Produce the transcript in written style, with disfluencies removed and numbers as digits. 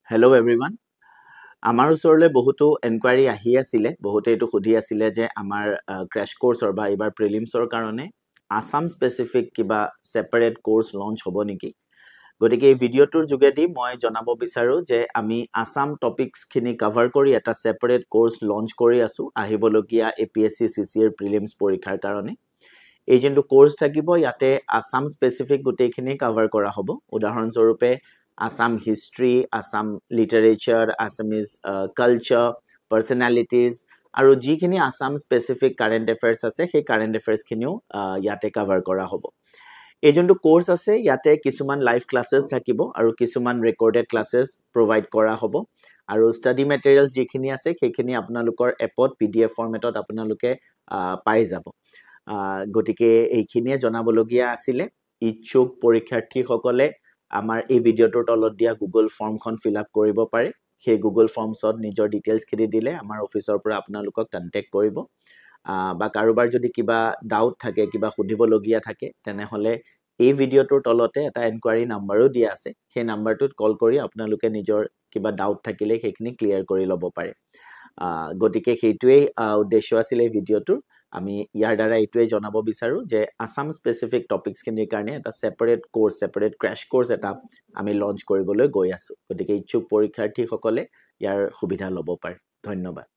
Hello everyone. আমাৰ ওচৰলৈ বহুতো এনকুৱাৰী আহি আছিলে বহুতে এটো সুধি আছিলে যে আমাৰ ক্ৰ্যাশ কোৰ্সৰ বা এবাৰ প্ৰিলিমছৰ কাৰণে আসাম স্পেসিফিক কিবা সেপাৰেট কোৰ্স লঞ্চ হ'ব নেকি গতিকে এই ভিডিওটোৰ যোগেদি মই জনাব বিচাৰো যে আমি আসাম টপিকস খিনি কভাৰ কৰি এটা সেপাৰেট কোৰ্স লঞ্চ কৰি আছো আহিবলগীয়া এপিএসসি সিসিএৰ প্ৰিলিমছ পৰীক্ষাৰ কাৰণে এই যেটো কোৰ্স থাকিব ইয়াতে আসাম স্পেসিফিক গোটেইখিনি কভাৰ কৰা হ'ব উদাহৰণ স্বৰূপে Assam history, Assam literature, Assamese culture, personalities, আৰু যিখিনি Assam specific current affairs আছে সেই current affairs খিনিও ইয়াতে cover কৰা হ'ব এই যোনটো কোৰ্স আছে ইয়াতে কিছুমান লাইভ ক্লাसेस থাকিব আৰু কিছুমান ৰেকৰ্ডেড ক্লাसेस প্ৰোভাইড কৰা হ'ব আৰু ষ্টাডি মেটেৰিয়েলছ যিখিনি আছে সেইখিনি আপোনালোকৰ এপত পিডিএফ ফৰমেটত আপোনালোকে পাই যাব গতিকে এইখিনিয়ে জনাবলগীয়া আছিল ইচ্ছুক পৰীক্ষাৰ্থীসকলে আমাৰ এই ভিডিওটোৰ তলত দিয়া গুগল ফৰ্মখন ফিল আপ কৰিব পাৰে সেই গুগল ফৰ্মছত নিজৰ ডিটেইলছ খিনি দিলে আমাৰ অফিচৰ পৰা আপোনালোকক কন্টাক্ট কৰিব বা কাৰোবাৰ যদি কিবা ডাউট থাকে কিবা সুধিবলগীয়া থাকে তেনেহলে এই ভিডিওটোৰ তলতে এটা এনকুৱাৰী নম্বৰো দিয়া আছে সেই নম্বৰটোত কল কৰি আপোনালোকে নিজৰ কিবা ডাউট থাকিলে সেইখিনি ক্লিয়াৰ কৰি ল'ব পাৰে গতিকে সেইটোৱেই উদ্দেশ্য আছিল এই ভিডিওটোৰ আমি ইয়াৰ দ্বাৰা এইটোৱে জনাব বিচাৰো যে আসাম স্পেসিফিক টপিকস খিনিৰ কাৰণে এটা সেপাৰেট কোৰ্স সেপাৰেট ক্ৰ্যাশ কোৰ্স এটা আমি লঞ্চ কৰিবলৈ গৈ আছো গতিকে ইচ্ছুক পৰীক্ষাৰ্থীসকলে ইয়াৰ সুবিধা ল'ব পাৰে ধন্যবাদ